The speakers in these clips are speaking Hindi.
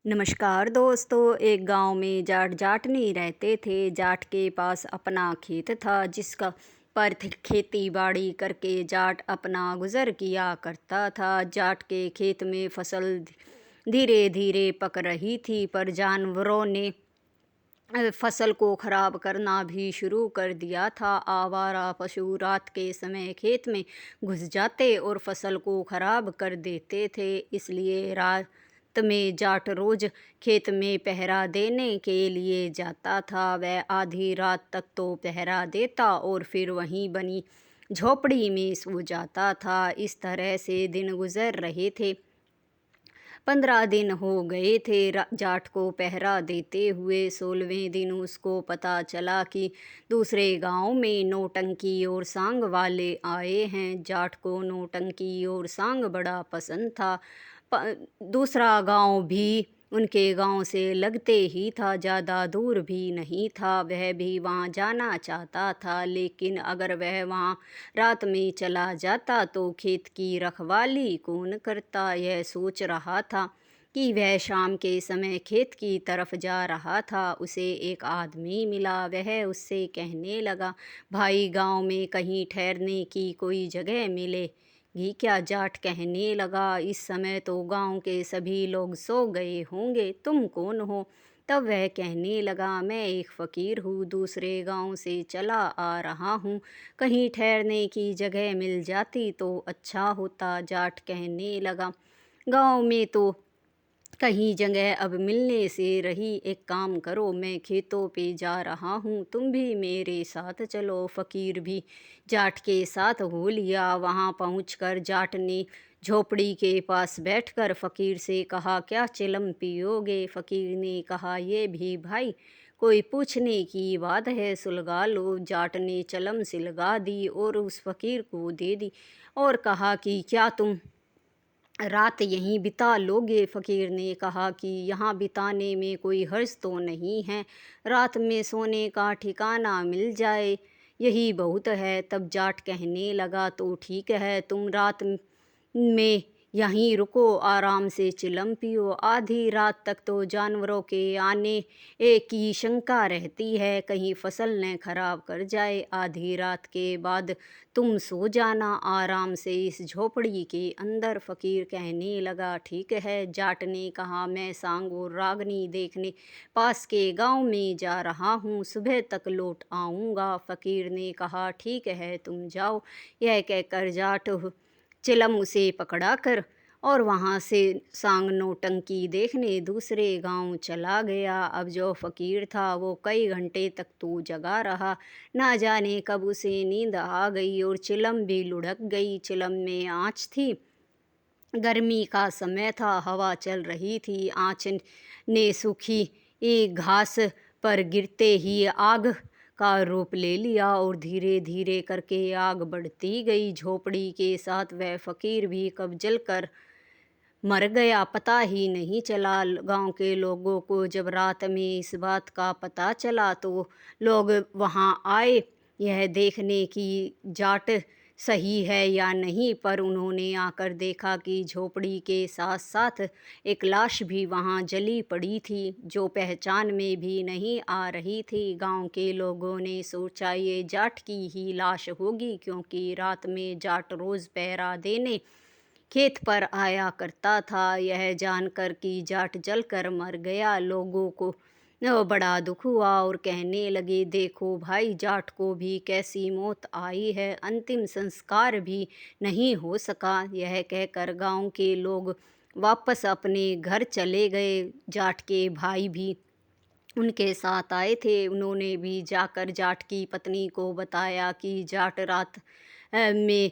नमस्कार दोस्तों। एक गांव में जाटनी रहते थे। जाट के पास अपना खेत था जिसका पर खेती बाड़ी करके जाट अपना गुजर किया करता था। जाट के खेत में फसल धीरे धीरे पक रही थी, पर जानवरों ने फसल को खराब करना भी शुरू कर दिया था। आवारा पशु रात के समय खेत में घुस जाते और फसल को खराब कर देते थे। इसलिए रात में जाट रोज खेत में पहरा देने के लिए जाता था। वह आधी रात तक तो पहरा देता और फिर वहीं बनी झोपड़ी में सो जाता था। इस तरह से दिन गुजर रहे थे। 15 दिन हो गए थे जाट को पहरा देते हुए। 16वें दिन उसको पता चला कि दूसरे गांव में नौटंकी और सांग वाले आए हैं। जाट को नौटंकी और सांग बड़ा पसंद था। दूसरा गांव भी उनके गांव से लगते ही था, ज़्यादा दूर भी नहीं था। वह भी वहां जाना चाहता था, लेकिन अगर वह वहां रात में चला जाता तो खेत की रखवाली कौन करता। यह सोच रहा था कि वह शाम के समय खेत की तरफ जा रहा था। उसे एक आदमी मिला। वह उससे कहने लगा, भाई गांव में कहीं ठहरने की कोई जगह मिलेगी क्या? जाट कहने लगा, इस समय तो गांव के सभी लोग सो गए होंगे, तुम कौन हो? तब वह कहने लगा, मैं एक फ़कीर हूँ, दूसरे गांव से चला आ रहा हूँ। कहीं ठहरने की जगह मिल जाती तो अच्छा होता। जाट कहने लगा, गांव में तो कहीं जगह अब मिलने से रही। एक काम करो, मैं खेतों पे जा रहा हूँ, तुम भी मेरे साथ चलो। फ़कीर भी जाट के साथ हो लिया। वहाँ पहुँचकर जाट ने झोपड़ी के पास बैठकर फ़कीर से कहा, क्या चिलम पियोगे? फ़कीर ने कहा, ये भी भाई कोई पूछने की बात है, सुलगा लो। जाट ने चिलम सुलगा दी और उस फ़कीर को दे दी और कहा कि क्या तुम रात यहीं बिता लोगे? फ़कीर ने कहा कि यहाँ बिताने में कोई हर्ज तो नहीं है, रात में सोने का ठिकाना मिल जाए यही बहुत है। तब जाट कहने लगा, तो ठीक है, तुम रात में यहीं रुको, आराम से चिलम पियो। आधी रात तक तो जानवरों के आने की शंका रहती है, कहीं फसल न खराब कर जाए। आधी रात के बाद तुम सो जाना आराम से इस झोपड़ी के अंदर। फ़कीर कहने लगा, ठीक है। जाट ने कहा, मैं सांग और रागनी देखने पास के गांव में जा रहा हूँ, सुबह तक लौट आऊँगा। फ़कीर ने कहा, ठीक है, तुम जाओ। यह कहकर जाट चिलम उसे पकड़ा कर और वहाँ से सांग नौटंकी देखने दूसरे गांव चला गया। अब जो फ़कीर था वो कई घंटे तक तो जगा रहा, ना जाने कब उसे नींद आ गई और चिलम भी लुढ़क गई। चिलम में आँच थी, गर्मी का समय था, हवा चल रही थी। आँच ने सूखी घास पर गिरते ही आग का रूप ले लिया और धीरे धीरे करके आग बढ़ती गई। झोपड़ी के साथ वह फ़कीर भी कब जलकर मर गया पता ही नहीं चला। गांव के लोगों को जब रात में इस बात का पता चला तो लोग वहां आए यह देखने की जाट सही है या नहीं, पर उन्होंने आकर देखा कि झोपड़ी के साथ साथ एक लाश भी वहां जली पड़ी थी, जो पहचान में भी नहीं आ रही थी। गांव के लोगों ने सोचा ये जाट की ही लाश होगी, क्योंकि रात में जाट रोज़ पहरा देने खेत पर आया करता था। यह जानकर कि जाट जलकर मर गया, लोगों को बड़ा दुख हुआ और कहने लगे, देखो भाई, जाट को भी कैसी मौत आई है, अंतिम संस्कार भी नहीं हो सका। यह कहकर गांव के लोग वापस अपने घर चले गए। जाट के भाई भी उनके साथ आए थे। उन्होंने भी जाकर जाट की पत्नी को बताया कि जाट रात में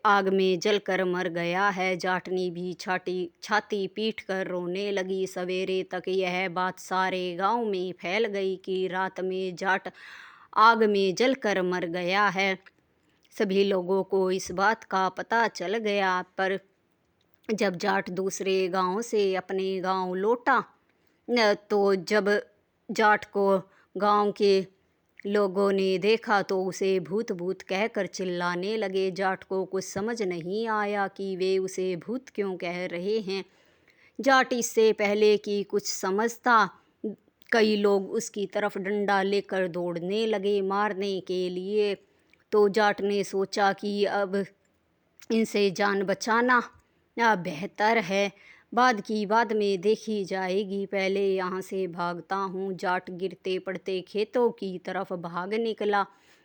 आग में जलकर मर गया है। जाटनी भी छाती पीट कर रोने लगी। सवेरे तक यह बात सारे गांव में फैल गई कि रात में जाट आग में जलकर मर गया है। सभी लोगों को इस बात का पता चल गया, पर जब जाट दूसरे गांव से अपने गांव लौटा तो जब जाट को गांव के लोगों ने देखा तो उसे भूत भूत कहकर चिल्लाने लगे। जाट को कुछ समझ नहीं आया कि वे उसे भूत क्यों कह रहे हैं। जाट इससे पहले कि कुछ समझता, कई लोग उसकी तरफ डंडा लेकर दौड़ने लगे मारने के लिए। तो जाट ने सोचा कि अब इनसे जान बचाना बेहतर है। बाद की बाद में देखी जाएगी, पहले यहाँ से भागता हूँ। जाट गिरते पड़ते खेतों की तरफ भाग निकला।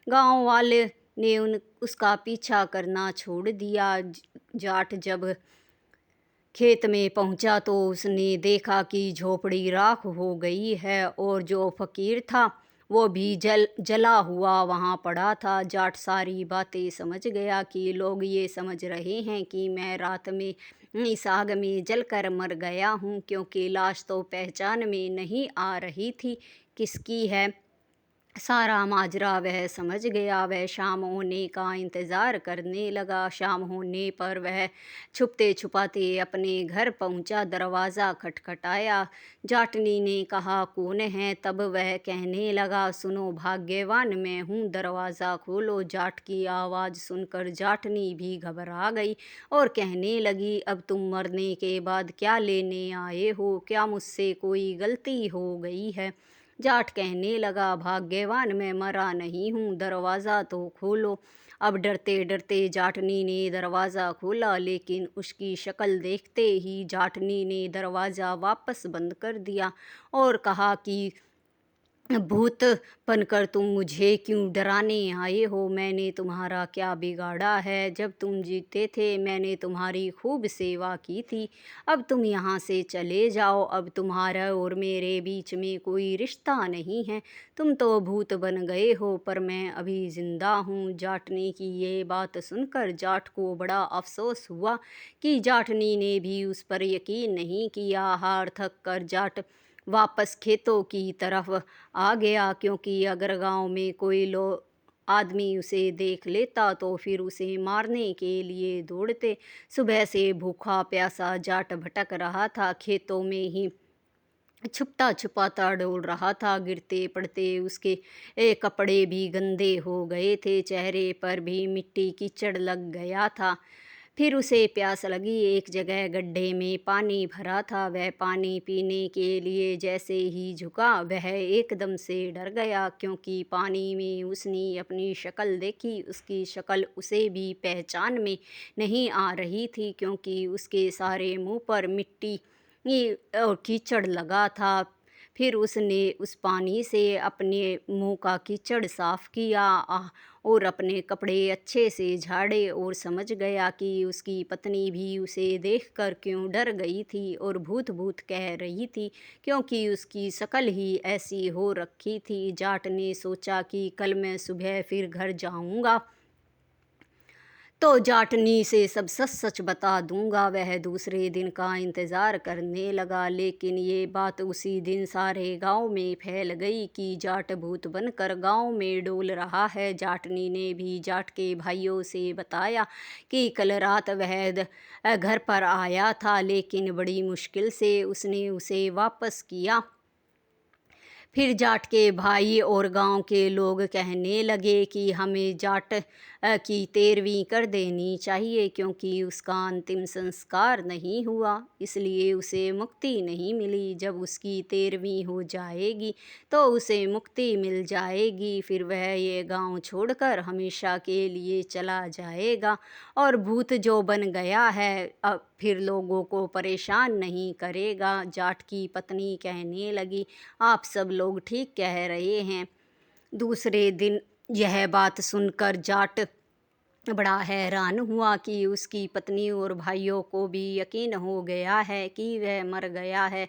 गांव वाले ने उन उसका पीछा करना छोड़ दिया। जाट जब खेत में पहुंचा तो उसने देखा कि झोपड़ी राख हो गई है और जो फकीर था वो भी जला हुआ वहाँ पड़ा था। जाट सारी बातें समझ गया कि लोग ये समझ रहे हैं कि मैं रात में इस आग में जलकर मर गया हूँ, क्योंकि लाश तो पहचान में नहीं आ रही थी किसकी है। सारा माजरा वह समझ गया। वह शाम होने का इंतज़ार करने लगा। शाम होने पर वह छुपते छुपाते अपने घर पहुंचा। दरवाज़ा खटखटाया। जाटनी ने कहा, कौन है? तब वह कहने लगा, सुनो भाग्यवान मैं हूँ, दरवाज़ा खोलो। जाट की आवाज़ सुनकर जाटनी भी घबरा गई और कहने लगी, अब तुम मरने के बाद क्या लेने आए हो? क्या मुझसे कोई गलती हो गई है? जाट कहने लगा, भाग्यवान मैं मरा नहीं हूँ, दरवाज़ा तो खोलो। अब डरते डरते जाटनी ने दरवाज़ा खोला, लेकिन उसकी शक्ल देखते ही जाटनी ने दरवाज़ा वापस बंद कर दिया और कहा कि भूत बनकर तुम मुझे क्यों डराने आए हो? मैंने तुम्हारा क्या बिगाड़ा है? जब तुम जीते थे मैंने तुम्हारी खूब सेवा की थी। अब तुम यहाँ से चले जाओ। अब तुम्हारा और मेरे बीच में कोई रिश्ता नहीं है। तुम तो भूत बन गए हो, पर मैं अभी जिंदा हूँ। जाटनी की ये बात सुनकर जाट को बड़ा अफसोस हुआ कि जाटनी ने भी उस पर यकीन नहीं किया। हार थक कर जाट वापस खेतों की तरफ आ गया, क्योंकि अगर गांव में कोई आदमी उसे देख लेता तो फिर उसे मारने के लिए दौड़ते। सुबह से भूखा प्यासा जाट भटक रहा था, खेतों में ही छुपता छुपाता डोल रहा था। गिरते पड़ते उसके कपड़े भी गंदे हो गए थे, चेहरे पर भी मिट्टी कीचड़ लग गया था। फिर उसे प्यास लगी। एक जगह गड्ढे में पानी भरा था। वह पानी पीने के लिए जैसे ही झुका, वह एकदम से डर गया, क्योंकि पानी में उसने अपनी शक्ल देखी। उसकी शक्ल उसे भी पहचान में नहीं आ रही थी, क्योंकि उसके सारे मुंह पर मिट्टी और कीचड़ लगा था। फिर उसने उस पानी से अपने मुंह का कीचड़ साफ किया और अपने कपड़े अच्छे से झाड़े और समझ गया कि उसकी पत्नी भी उसे देखकर क्यों डर गई थी और भूत भूत कह रही थी, क्योंकि उसकी शक्ल ही ऐसी हो रखी थी। जाट ने सोचा कि कल मैं सुबह फिर घर जाऊंगा तो जाटनी से सब सच सच बता दूंगा। वह दूसरे दिन का इंतज़ार करने लगा, लेकिन ये बात उसी दिन सारे गांव में फैल गई कि जाट भूत बनकर गांव में डोल रहा है। जाटनी ने भी जाट के भाइयों से बताया कि कल रात वह घर पर आया था, लेकिन बड़ी मुश्किल से उसने उसे वापस किया। फिर जाट के भाई और गांव के लोग कहने लगे कि हमें जाट की तेरहवीं कर देनी चाहिए, क्योंकि उसका अंतिम संस्कार नहीं हुआ, इसलिए उसे मुक्ति नहीं मिली। जब उसकी तेरहवीं हो जाएगी तो उसे मुक्ति मिल जाएगी। फिर वह ये गांव छोड़कर हमेशा के लिए चला जाएगा और भूत जो बन गया है अब फिर लोगों को परेशान नहीं करेगा। जाट की पत्नी कहने लगी, आप सब लोग ठीक कह रहे हैं। दूसरे दिन यह बात सुनकर जाट बड़ा हैरान हुआ कि उसकी पत्नी और भाइयों को भी यकीन हो गया है कि वह मर गया है।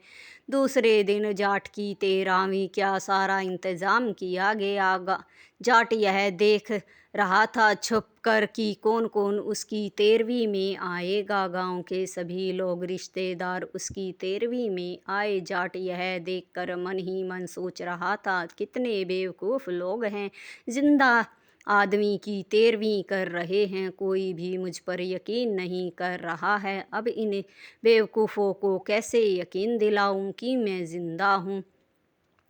दूसरे दिन जाट की तेरहवीं क्या सारा इंतज़ाम किया गया। जाट यह देख रहा था छुप कर कि कौन कौन उसकी तेरहवीं में आएगा। गांव के सभी लोग रिश्तेदार उसकी तेरहवीं में आए। जाट यह देखकर मन ही मन सोच रहा था, कितने बेवकूफ़ लोग हैं, जिंदा आदमी की तेरहवीं कर रहे हैं, कोई भी मुझ पर यकीन नहीं कर रहा है। अब इन बेवकूफ़ों को कैसे यकीन दिलाऊं कि मैं ज़िंदा हूँ।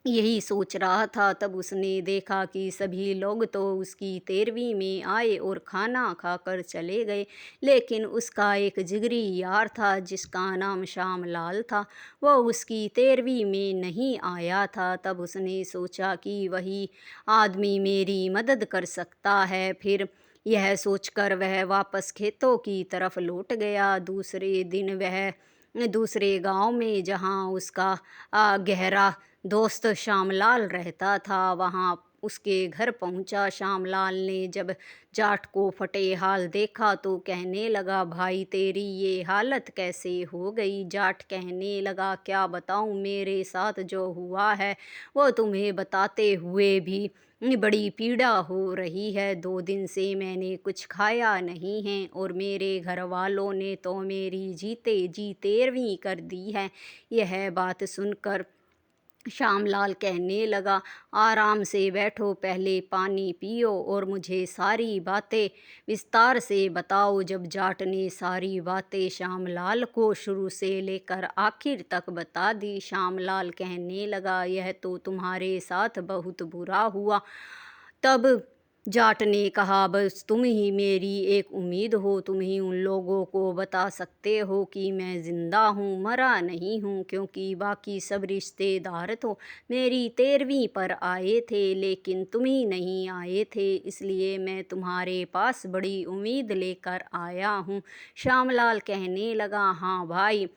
यही सोच रहा था, तब उसने देखा कि सभी लोग तो उसकी 13वीं में आए और खाना खाकर चले गए, लेकिन उसका एक जिगरी यार था जिसका नाम श्यामलाल था, वो उसकी 13वीं में नहीं आया था। तब उसने सोचा कि वही आदमी मेरी मदद कर सकता है। फिर यह सोचकर वह वापस खेतों की तरफ लौट गया। दूसरे दिन वह दूसरे गांव में, जहां उसका गहरा दोस्त श्यामलाल रहता था, वहाँ उसके घर पहुँचा। श्यामलाल ने जब जाट को फटे हाल देखा तो कहने लगा, भाई तेरी ये हालत कैसे हो गई? जाट कहने लगा, क्या बताऊँ, मेरे साथ जो हुआ है वो तुम्हें बताते हुए भी बड़ी पीड़ा हो रही है। 2 दिन से मैंने कुछ खाया नहीं है और मेरे घर वालों ने तो मेरी जीते जी 13वीं कर दी है। यह बात सुनकर श्यामलाल कहने लगा, आराम से बैठो, पहले पानी पियो और मुझे सारी बातें विस्तार से बताओ। जब जाट ने सारी बातें श्यामलाल को शुरू से लेकर आखिर तक बता दी, श्यामलाल कहने लगा, यह तो तुम्हारे साथ बहुत बुरा हुआ। तब जाट ने कहा, बस तुम ही मेरी एक उम्मीद हो, तुम ही उन लोगों को बता सकते हो कि मैं जिंदा हूँ, मरा नहीं हूँ, क्योंकि बाकी सब रिश्तेदार तो मेरी 13वीं पर आए थे, लेकिन तुम ही नहीं आए थे, इसलिए मैं तुम्हारे पास बड़ी उम्मीद लेकर आया हूँ। श्यामलाल कहने लगा, हाँ भाई,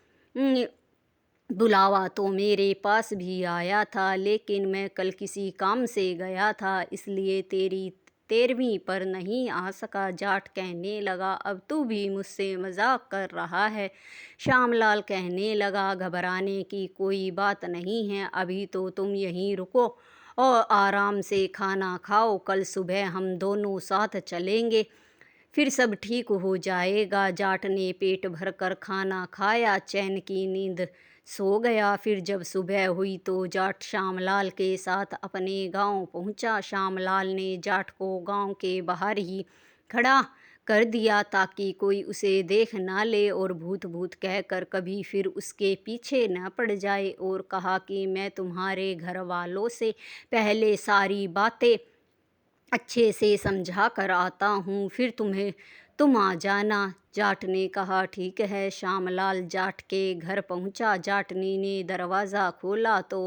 बुलावा तो मेरे पास भी आया था, लेकिन मैं कल किसी काम से गया था, इसलिए तेरी 13वीं पर नहीं आ सका। जाट कहने लगा, अब तू भी मुझसे मजाक कर रहा है। श्यामलाल कहने लगा, घबराने की कोई बात नहीं है, अभी तो तुम यहीं रुको और आराम से खाना खाओ, कल सुबह हम दोनों साथ चलेंगे, फिर सब ठीक हो जाएगा। जाट ने पेट भरकर खाना खाया, चैन की नींद सो गया। फिर जब सुबह हुई तो जाट श्यामलाल के साथ अपने गांव पहुंचा। श्यामलाल ने जाट को गांव के बाहर ही खड़ा कर दिया ताकि कोई उसे देख ना ले और भूत भूत कहकर कभी फिर उसके पीछे न पड़ जाए, और कहा कि मैं तुम्हारे घर वालों से पहले सारी बातें अच्छे से समझा कर आता हूँ, फिर तुम आ जाना। जाट ने कहा, ठीक है। श्यामलाल जाट के घर पहुँचा। जाटनी ने दरवाज़ा खोला तो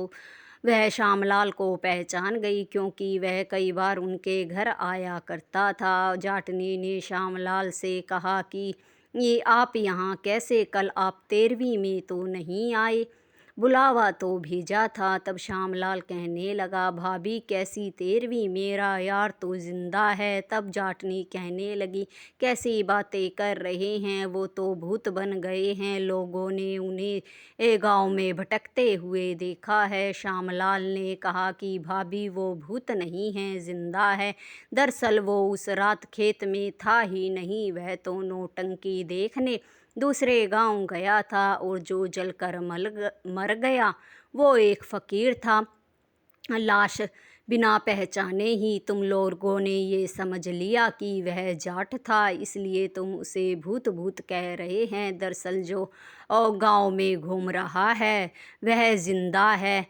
वह श्यामलाल को पहचान गई, क्योंकि वह कई बार उनके घर आया करता था। जाटनी ने श्यामलाल से कहा कि ये आप यहाँ कैसे? कल आप 13वीं में तो नहीं आए, बुलावा तो भेजा था। तब श्यामलाल कहने लगा, भाभी कैसी 13वीं, मेरा यार तो जिंदा है। तब जाटनी कहने लगी, कैसी बातें कर रहे हैं, वो तो भूत बन गए हैं, लोगों ने उन्हें गांव में भटकते हुए देखा है। श्यामलाल ने कहा कि भाभी वो भूत नहीं है, जिंदा है। दरअसल वो उस रात खेत में था ही नहीं, वह तो नौटंकी देखने दूसरे गांव गया था, और जो जलकर मर गया वो एक फकीर था। लाश बिना पहचाने ही तुम लोगों ने ये समझ लिया कि वह जाट था, इसलिए तुम उसे भूत भूत कह रहे हैं। दरअसल जो गांव में घूम रहा है वह जिंदा है।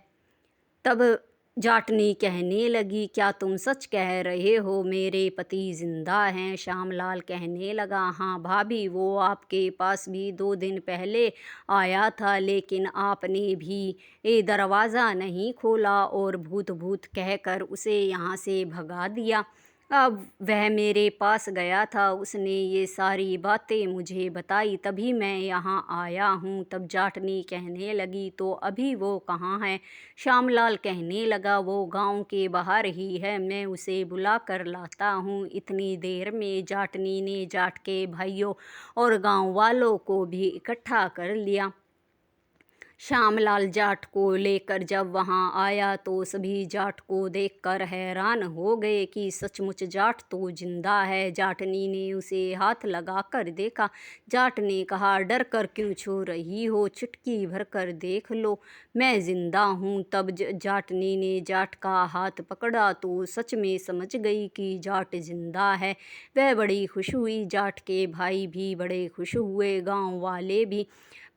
तब जाटनी कहने लगी, क्या तुम सच कह रहे हो, मेरे पति जिंदा हैं? श्यामलाल कहने लगा, हाँ भाभी, वो आपके पास भी 2 दिन पहले आया था, लेकिन आपने भी ये दरवाज़ा नहीं खोला और भूत भूत कहकर उसे यहाँ से भगा दिया। अब वह मेरे पास गया था, उसने ये सारी बातें मुझे बताई, तभी मैं यहाँ आया हूँ। तब जाटनी कहने लगी, तो अभी वो कहाँ है? श्यामलाल कहने लगा, वो गांव के बाहर ही है, मैं उसे बुला कर लाता हूँ। इतनी देर में जाटनी ने जाट के भाइयों और गांव वालों को भी इकट्ठा कर लिया। श्यामलाल जाट को लेकर जब वहां आया तो सभी जाट को देखकर हैरान हो गए कि सचमुच जाट तो जिंदा है। जाटनी ने उसे हाथ लगाकर देखा। जाट ने कहा, डर कर क्यों छू रही हो, चुटकी भर कर देख लो, मैं जिंदा हूँ। तब जाटनी ने जाट का हाथ पकड़ा तो सच में समझ गई कि जाट जिंदा है। वह बड़ी खुश हुई, जाट के भाई भी बड़े खुश हुए, गांव वाले भी।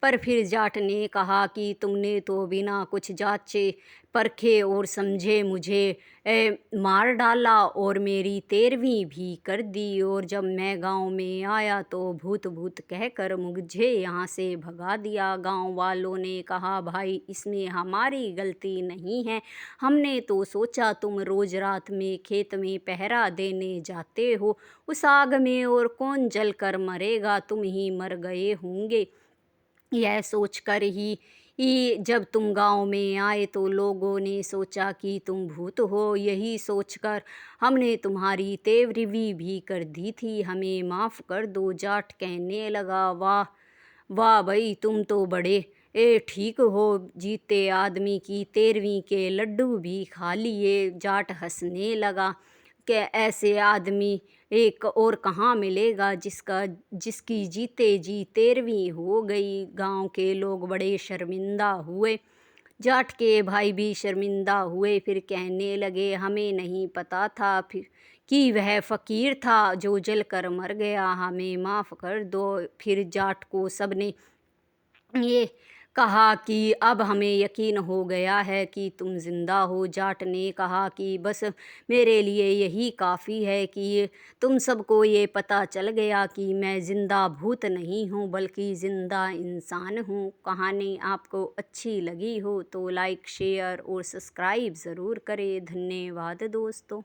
पर फिर जाट ने कहा कि तुमने तो बिना कुछ जांचे परखे और समझे मुझे मार डाला और मेरी तेरवीं भी कर दी, और जब मैं गांव में आया तो भूत भूत कहकर मुझे यहाँ से भगा दिया। गांव वालों ने कहा, भाई इसमें हमारी गलती नहीं है, हमने तो सोचा तुम रोज रात में खेत में पहरा देने जाते हो, उस आग में और कौन जल कर मरेगा, तुम ही मर गए होंगे। यह सोचकर ही जब तुम गांव में आए तो लोगों ने सोचा कि तुम भूत हो, यही सोचकर हमने तुम्हारी तेवरी भी कर दी थी, हमें माफ़ कर दो। जाट कहने लगा, वाह वाह भाई, तुम तो बड़े ठीक हो, जीते आदमी की तेरहवीं के लड्डू भी खा लिए। जाट हंसने लगा कि ऐसे आदमी एक और कहाँ मिलेगा जिसकी जीते जी तेरहवीं हो गई। गांव के लोग बड़े शर्मिंदा हुए, जाट के भाई भी शर्मिंदा हुए। फिर कहने लगे, हमें नहीं पता था फिर कि वह फ़कीर था जो जल कर मर गया, हमें माफ़ कर दो। फिर जाट को सबने ये कहा कि अब हमें यकीन हो गया है कि तुम जिंदा हो। जाट ने कहा कि बस मेरे लिए यही काफ़ी है कि तुम सबको ये पता चल गया कि मैं जिंदा भूत नहीं हूँ बल्कि जिंदा इंसान हूँ। कहानी आपको अच्छी लगी हो तो लाइक शेयर और सब्सक्राइब ज़रूर करें। धन्यवाद दोस्तों।